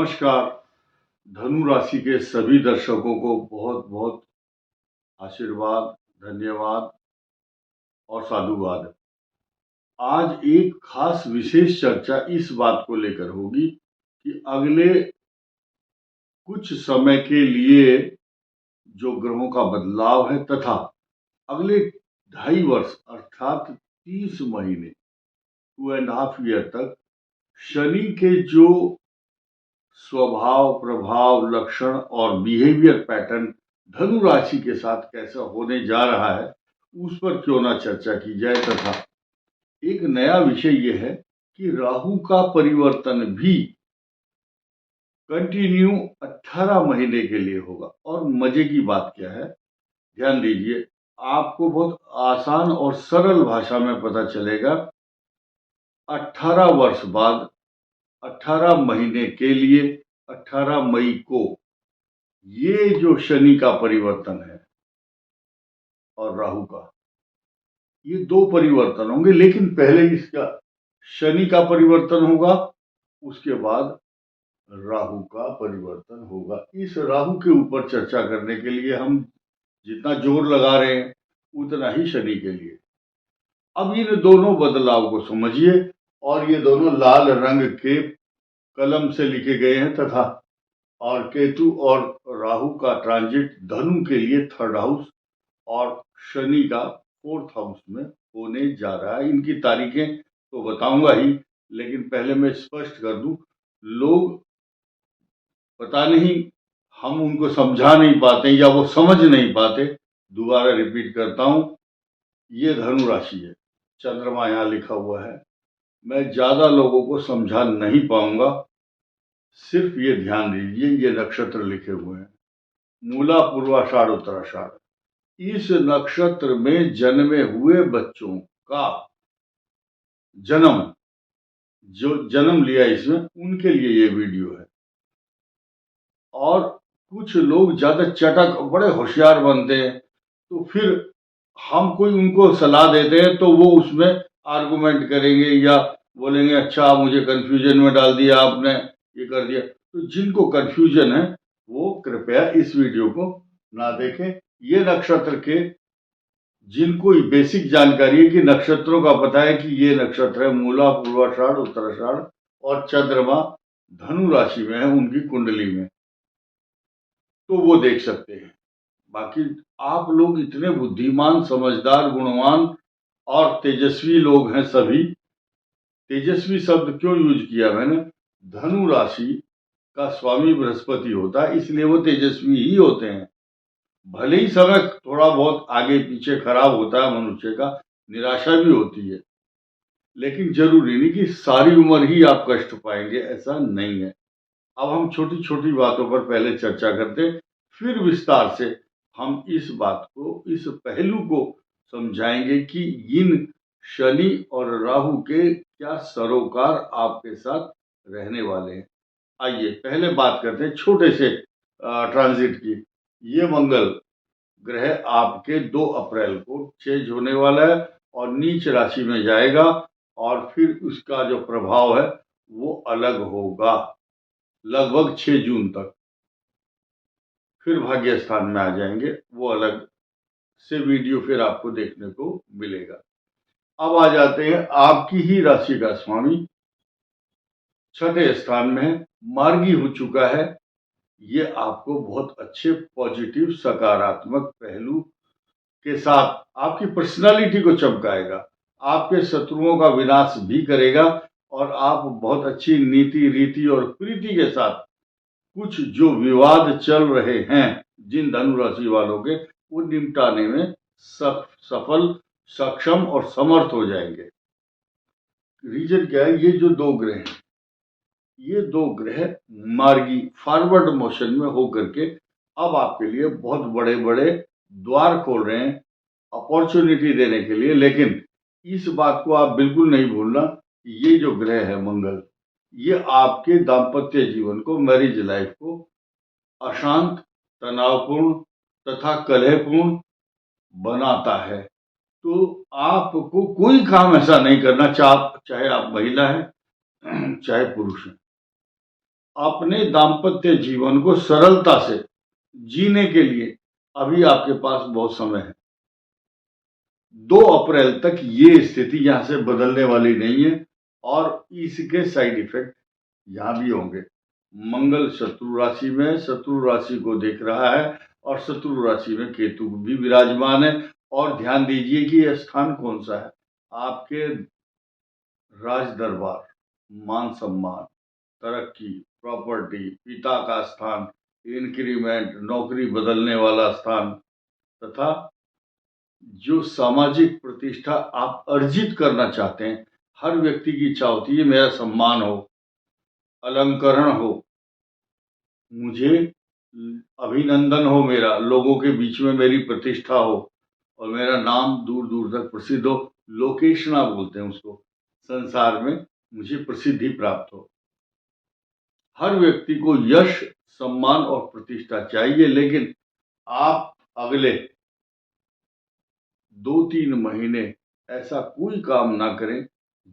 नमस्कार। धनु राशि के सभी दर्शकों को बहुत बहुत आशीर्वाद, धन्यवाद और साधुवाद। आज एक खास विशेष चर्चा इस बात को लेकर होगी कि अगले कुछ समय के लिए जो ग्रहों का बदलाव है तथा अगले 2.5 वर्ष अर्थात 30 महीने 2.5 ईयर तक शनि के जो स्वभाव, प्रभाव, लक्षण और बिहेवियर पैटर्न धनु राशि के साथ कैसा होने जा रहा है, उस पर क्यों ना चर्चा की जाए। तथा एक नया विषय यह है कि राहु का परिवर्तन भी कंटिन्यू 18 महीने के लिए होगा। और मजे की बात क्या है, ध्यान दीजिए, आपको बहुत आसान और सरल भाषा में पता चलेगा। 18 वर्ष बाद 18 महीने के लिए 18 मई को ये जो शनि का परिवर्तन है और राहु का, ये दो परिवर्तन होंगे। लेकिन पहले इसका शनि का परिवर्तन होगा, उसके बाद राहु का परिवर्तन होगा। इस राहु के ऊपर चर्चा करने के लिए हम जितना जोर लगा रहे हैं उतना ही शनि के लिए। अब इन दोनों बदलाव को समझिए। और ये दोनों लाल रंग के कलम से लिखे गए हैं तथा और केतु और राहु का ट्रांजिट धनु के लिए 3rd हाउस और शनि का 4th हाउस में होने जा रहा है। इनकी तारीखें तो बताऊंगा ही, लेकिन पहले मैं स्पष्ट कर दूं, लोग पता नहीं हम उनको समझा नहीं पाते या वो समझ नहीं पाते। दोबारा रिपीट करता हूं, ये धनु राशि है, चंद्रमा यहाँ लिखा हुआ है। मैं ज्यादा लोगों को समझा नहीं पाऊंगा, सिर्फ ये ध्यान दीजिए, ये नक्षत्र लिखे हुए हैं, मूला, पूर्वाषाढ़, उत्तराषाढ़। इस नक्षत्र में जन्मे हुए बच्चों का जन्म, जो जन्म लिया इसमें, उनके लिए ये वीडियो है। और कुछ लोग ज्यादा चटक, बड़े होशियार बनते हैं, तो फिर हम कोई उनको सलाह देते हैं तो वो उसमें आर्गुमेंट करेंगे या बोलेंगे अच्छा मुझे कंफ्यूजन में डाल दिया आपने, ये कर दिया। तो जिनको कंफ्यूजन है वो कृपया इस वीडियो को ना देखें। ये नक्षत्र के जिनको बेसिक जानकारी है कि नक्षत्रों का पता है कि ये नक्षत्र है मूला, पूर्वाषाढ़, उत्तराषाढ़ और चंद्रमा धनु राशि में है उनकी कुंडली में, तो वो देख सकते हैं। बाकी आप लोग इतने बुद्धिमान, समझदार, गुणवान और तेजस्वी लोग हैं सभी। तेजस्वी शब्द क्यों यूज किया मैंने? धनु राशि का स्वामी बृहस्पति होता है, इसलिए वो तेजस्वी ही होते हैं। भले ही समय थोड़ा बहुत आगे पीछे खराब होता है मनुष्य का, निराशा भी होती है, लेकिन जरूरी नहीं कि सारी उम्र ही आप कष्ट पाएंगे, ऐसा नहीं है। अब हम छोटी छोटी बातों पर पहले चर्चा करते, फिर विस्तार से हम इस बात को, इस पहलू को समझाएंगे कि इन शनि और राहु के क्या सरोकार आपके साथ रहने वाले हैं। आइए पहले बात करते हैं छोटे से ट्रांजिट की। ये मंगल ग्रह आपके 2 अप्रैल को चेंज होने वाला है और नीच राशि में जाएगा, और फिर उसका जो प्रभाव है वो अलग होगा लगभग 6 जून तक। फिर भाग्य स्थान में आ जाएंगे, वो अलग से वीडियो फिर आपको देखने को मिलेगा। अब आ जाते हैं आपकी ही राशि का स्वामी 6ठे स्थान में है, मार्गी हो चुका है। ये आपको बहुत अच्छे पॉजिटिव सकारात्मक पहलू के साथ आपकी पर्सनालिटी को चमकाएगा, आपके शत्रुओं का विनाश भी करेगा, और आप बहुत अच्छी नीति, रीति और प्रीति के साथ कुछ जो विवाद चल रहे हैं जिन धनु राशि वालों के, वो निपटाने में सफल, सक्षम और समर्थ हो जाएंगे। रीजन क्या है? ये जो 2 ग्रह हैं, ये 2 ग्रह मार्गी, फॉरवर्ड मोशन में होकर के अब आपके लिए बहुत बड़े बड़े द्वार खोल रहे हैं अपॉर्चुनिटी देने के लिए। लेकिन इस बात को आप बिल्कुल नहीं भूलना, ये जो ग्रह है मंगल, ये आपके दाम्पत्य जीवन को, मैरिज लाइफ को अशांत, तनावपूर्ण तथा कलहपूर्ण बनाता है। तो आपको कोई काम ऐसा नहीं करना, चाहे आप महिला है चाहे पुरुष है। अपने दाम्पत्य जीवन को सरलता से जीने के लिए अभी आपके पास बहुत समय है। 2 अप्रैल तक ये स्थिति यहां से बदलने वाली नहीं है और इसके साइड इफेक्ट यहां भी होंगे। मंगल शत्रु राशि में, शत्रु राशि को देख रहा है और शत्रु राशि में केतु भी विराजमान है। और ध्यान दीजिए कि यह स्थान कौन सा है, आपके राज दरबार, मान सम्मान, तरक्की, प्रॉपर्टी, पिता का स्थान, इंक्रीमेंट, नौकरी बदलने वाला स्थान तथा जो सामाजिक प्रतिष्ठा आप अर्जित करना चाहते हैं। हर व्यक्ति की इच्छा होती है मेरा सम्मान हो, अलंकरण हो, मुझे अभिनंदन हो, मेरा लोगों के बीच में मेरी प्रतिष्ठा हो और मेरा नाम दूर दूर तक प्रसिद्ध हो। लोकेशना बोलते हैं उसको, संसार में मुझे प्रसिद्धि प्राप्त हो। हर व्यक्ति को यश, सम्मान और प्रतिष्ठा चाहिए, लेकिन आप अगले 2-3 महीने ऐसा कोई काम ना करें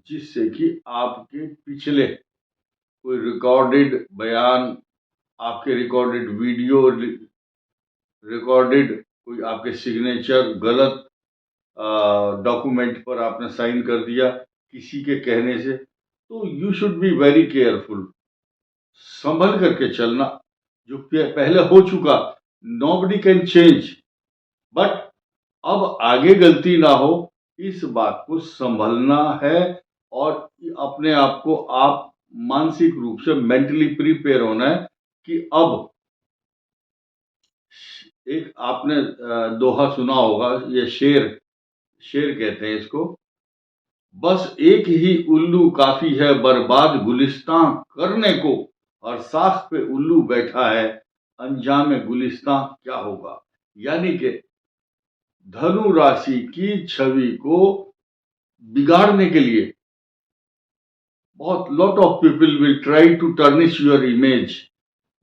जिससे कि आपके पिछले कोई रिकॉर्डेड बयान, आपके रिकॉर्डेड वीडियो, रिकॉर्डेड कोई आपके सिग्नेचर गलत डॉक्यूमेंट पर आपने साइन कर दिया किसी के कहने से, तो you should be very careful. संभल करके चलना। जो पहले हो चुका, नोबडी कैन चेंज, बट अब आगे गलती ना हो, इस बात को संभलना है और अपने आप को आप मानसिक रूप से मेंटली प्रिपेयर होना है कि अब एक आपने दोहा सुना होगा, ये शेर कहते हैं इसको, बस एक ही उल्लू काफी है बर्बाद गुलिस्तां करने को, और साख पे उल्लू बैठा है अंजाम गुलिस्तां क्या होगा। यानी कि धनु राशि की छवि को बिगाड़ने के लिए बहुत lot of people will try to tarnish your image.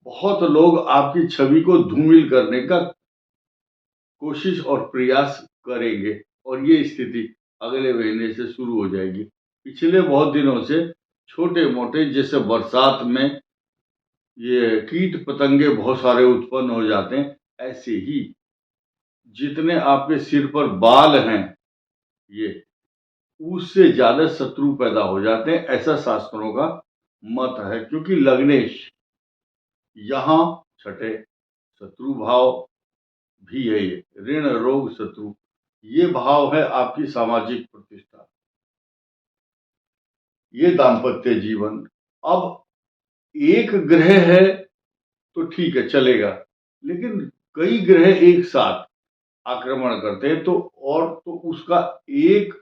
बहुत लोग आपकी छवि को धूमिल करने का कोशिश और प्रयास करेंगे और ये स्थिति अगले महीने से शुरू हो जाएगी। पिछले बहुत दिनों से छोटे मोटे, जैसे बरसात में ये कीट पतंगे बहुत सारे उत्पन्न हो जाते हैं, ऐसे ही जितने आपके सिर पर बाल हैं ये, उससे ज्यादा शत्रु पैदा हो जाते हैं, ऐसा शास्त्रों का मत है। क्योंकि लग्नेश यहां छठे शत्रु भाव भी है, ये ऋण रोग शत्रु, ये भाव है आपकी सामाजिक प्रतिष्ठा, ये दाम्पत्य जीवन। अब एक ग्रह है तो ठीक है चलेगा, लेकिन कई ग्रह एक साथ आक्रमण करते हैं तो, और तो उसका एक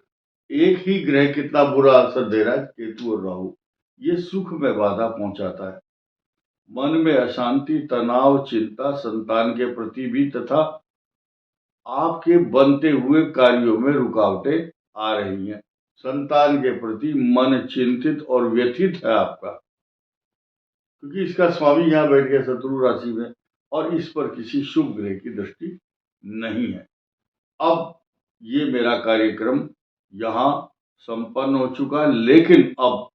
ही ग्रह कितना बुरा असर दे रहा है, केतु और राहु, ये सुख में बाधा पहुंचाता है। मन में अशांति, तनाव, चिंता संतान के प्रति भी तथा आपके बनते हुए कार्यों में रुकावटें आ रही हैं। संतान के प्रति मन चिंतित और व्यथित है आपका, क्योंकि इसका स्वामी यहाँ बैठ गया शत्रु राशि में और इस पर किसी शुभ ग्रह की दृष्टि नहीं है। अब ये मेरा कार्यक्रम यहाँ संपन्न हो चुका, लेकिन अब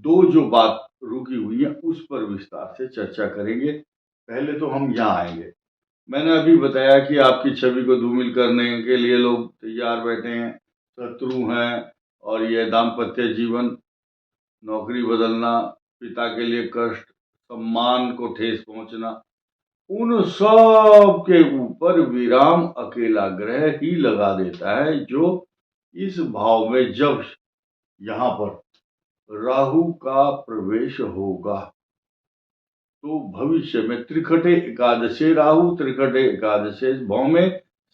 2 जो बात रुकी हुई है उस पर विस्तार से चर्चा करेंगे। पहले तो हम यहाँ आएंगे। मैंने अभी बताया कि आपकी छवि को धूमिल करने के लिए लोग तैयार बैठे हैं, शत्रु हैं, और यह दाम्पत्य जीवन, नौकरी बदलना, पिता के लिए कष्ट, सम्मान को ठेस पहुंचना, उन सब के ऊपर विराम अकेला ग्रह ही लगा देता है, जो इस भाव में जब यहाँ पर राहु का प्रवेश होगा तो भविष्य में त्रिकटे एकादशे राहु, त्रिकटे एकादशे भौमे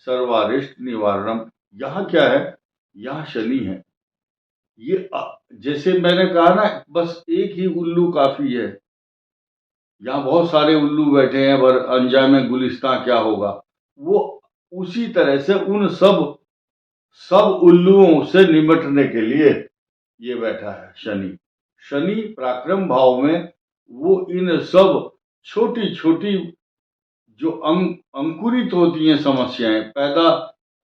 सर्वारिष्ट निवारणम। यहाँ क्या है, यहाँ शनि है। ये जैसे मैंने कहा ना, बस एक ही उल्लू काफी है, यहाँ बहुत सारे उल्लू बैठे हैं पर अंजाम गुलिस्तां क्या होगा, वो उसी तरह से उन सब उल्लुओं से निपटने के लिए ये बैठा है शनि। शनि पराक्रम भाव में वो इन सब छोटी छोटी जो अंकुरित होती हैं समस्याएं, पैदा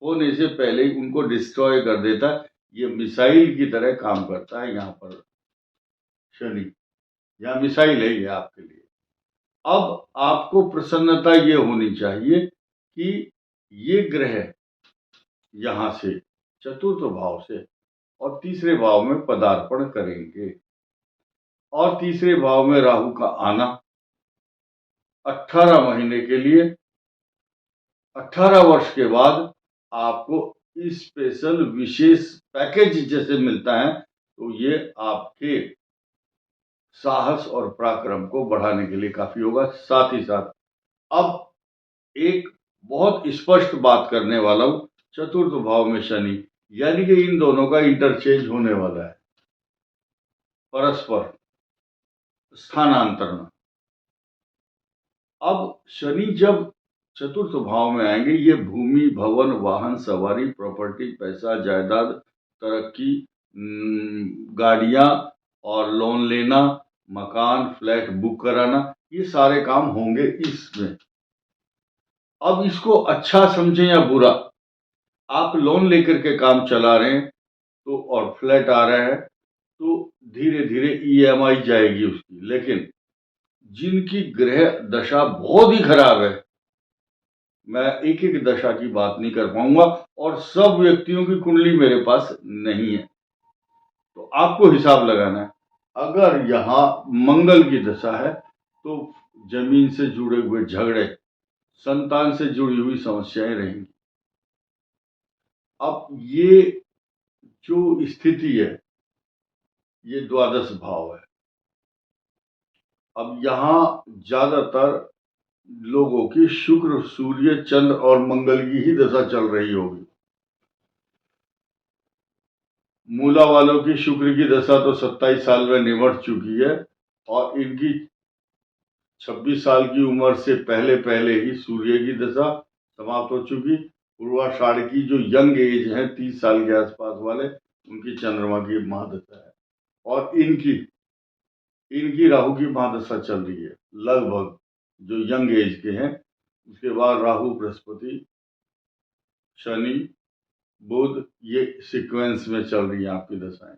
होने से पहले ही उनको डिस्ट्रॉय कर देता है। ये मिसाइल की तरह काम करता है यहाँ पर शनि। या मिसाइल है ये आपके लिए। अब आपको प्रसन्नता ये होनी चाहिए कि ये ग्रह यहां से चतुर्थ भाव से और तीसरे भाव में पदार्पण करेंगे, और तीसरे भाव में राहु का आना 18 महीने के लिए, 18 वर्ष के बाद आपको स्पेशल विशेष पैकेज जैसे मिलता है, तो ये आपके साहस और पराक्रम को बढ़ाने के लिए काफी होगा। साथ ही साथ अब एक बहुत स्पष्ट बात करने वाला हूं, चतुर्थ भाव में शनि, यानी कि इन दोनों का इंटरचेंज होने वाला है, परस्पर स्थानांतरण। अब शनि जब चतुर्थ भाव में आएंगे, ये भूमि, भवन, वाहन, सवारी, प्रॉपर्टी, पैसा, जायदाद, तरक्की, गाड़ियां और लोन लेना, मकान, फ्लैट बुक कराना, ये सारे काम होंगे इसमें। अब इसको अच्छा समझें या बुरा, आप लोन लेकर के काम चला रहे हैं तो, और फ्लैट आ रहा है तो धीरे धीरे ईएमआई जाएगी उसकी। लेकिन जिनकी ग्रह दशा बहुत ही खराब है, मैं एक एक दशा की बात नहीं कर पाऊंगा, और सब व्यक्तियों की कुंडली मेरे पास नहीं है, तो आपको हिसाब लगाना है। अगर यहाँ मंगल की दशा है तो जमीन से जुड़े हुए झगड़े, संतान से जुड़ी हुई समस्याएं रहेंगी। अब ये जो स्थिति है, ये द्वादश भाव है। अब यहाँ ज्यादातर लोगों की शुक्र, सूर्य, चंद्र और मंगल की ही दशा चल रही होगी। मूला वालों की शुक्र की दशा तो 27 साल में निमट चुकी है, और इनकी 26 साल की उम्र से पहले पहले ही सूर्य की दशा समाप्त हो चुकी। पूर्वाषाढ़ की जो यंग एज है 30 साल के आसपास वाले, उनकी चंद्रमा की महादशा है, और इनकी राहु की महादशा चल रही है लगभग, जो यंग एज के हैं। उसके बाद राहु, बृहस्पति, शनि, बुध, ये सीक्वेंस में चल रही है आपकी दशाएं।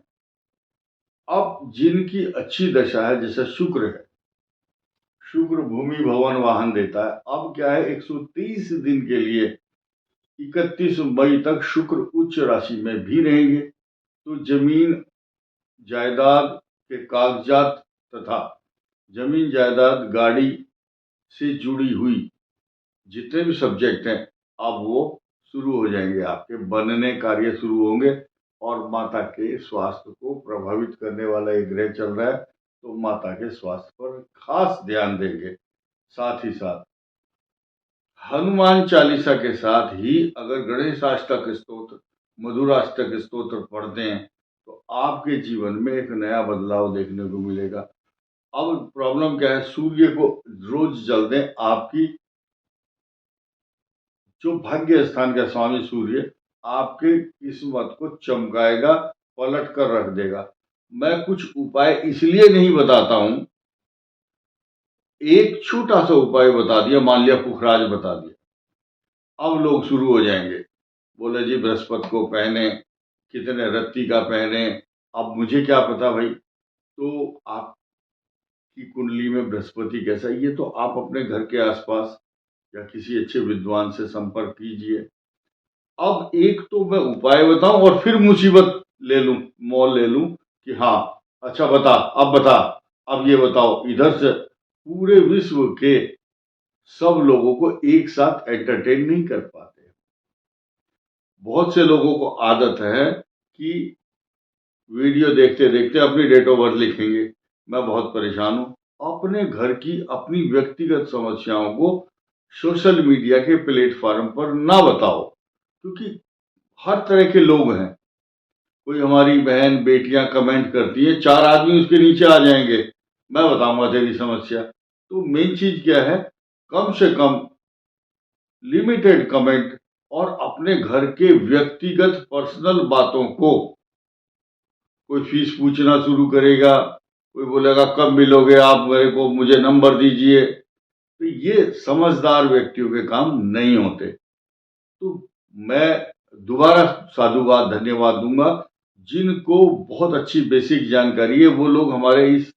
अब जिनकी अच्छी दशा है, जैसे शुक्र है, शुक्र भूमि, भवन, वाहन देता है। अब क्या है, 130 दिन के लिए 31 मई तक शुक्र उच्च राशि में भी रहेंगे, तो जमीन जायदाद के कागजात तथा जमीन जायदाद गाड़ी से जुड़ी हुई जितने भी सब्जेक्ट हैं, अब वो शुरू हो जाएंगे, आपके बनने कार्य शुरू होंगे। और माता के स्वास्थ्य को प्रभावित करने वाला एक ग्रह चल रहा है, तो माता के स्वास्थ्य पर खास ध्यान देंगे। साथ ही साथ हनुमान चालीसा के साथ ही अगर गणेशाष्टक स्तोत्र, मधुराष्टक स्तोत्र पढ़ते हैं, तो आपके जीवन में एक नया बदलाव देखने को मिलेगा। अब प्रॉब्लम क्या है, सूर्य को रोज जल दें। आपकी जो भाग्य स्थान का स्वामी सूर्य आपके किस्मत को चमकाएगा, पलट कर रख देगा। मैं कुछ उपाय इसलिए नहीं बताता हूं, एक छोटा सा उपाय बता दिया, मान लिया पुखराज बता दिया, अब लोग शुरू हो जाएंगे, बोले जी बृहस्पति को पहने, कितने रत्ती का पहने। अब मुझे क्या पता भाई, तो आपकी कुंडली में बृहस्पति कैसा है, ये तो आप अपने घर के आसपास या किसी अच्छे विद्वान से संपर्क कीजिए। अब एक तो मैं उपाय बताऊं और फिर मुसीबत ले लूं, मोल ले लूं कि हाँ अच्छा बता, अब बता, अब ये बताओ। इधर से पूरे विश्व के सब लोगों को एक साथ एंटरटेन नहीं कर पाते। बहुत से लोगों को आदत है कि वीडियो देखते देखते अपनी डेट ऑफ बर्थ लिखेंगे। मैं बहुत परेशान हूं। अपने घर की अपनी व्यक्तिगत समस्याओं को सोशल मीडिया के प्लेटफॉर्म पर ना बताओ, क्योंकि हर तरह के लोग हैं। कोई हमारी बहन बेटियां कमेंट करती है, 4 आदमी उसके नीचे आ जाएंगे, मैं बताऊंगा तेरी समस्या। तो मेन चीज क्या है, कम से कम लिमिटेड कमेंट, और अपने घर के व्यक्तिगत पर्सनल बातों को, कोई फीस पूछना शुरू करेगा, कोई बोलेगा कब मिलोगे आप मेरे को, मुझे नंबर दीजिए, तो ये समझदार व्यक्तियों के काम नहीं होते। तो मैं दोबारा साधुवाद धन्यवाद दूंगा जिनको बहुत अच्छी बेसिक जानकारी है। वो लोग हमारे इस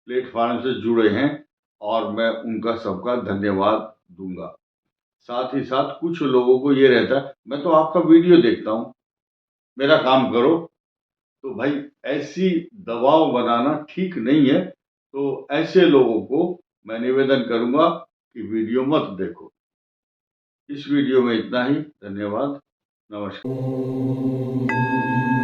प्लेटफार्म से जुड़े हैं और मैं उनका सबका धन्यवाद दूंगा। साथ ही साथ कुछ लोगों को ये रहता है, मैं तो आपका वीडियो देखता हूँ, मेरा काम करो। तो भाई ऐसी दबाव बनाना ठीक नहीं है। तो ऐसे लोगों को मैं निवेदन करूंगा कि वीडियो मत देखो। इस वीडियो में इतना ही। धन्यवाद। नमस्कार।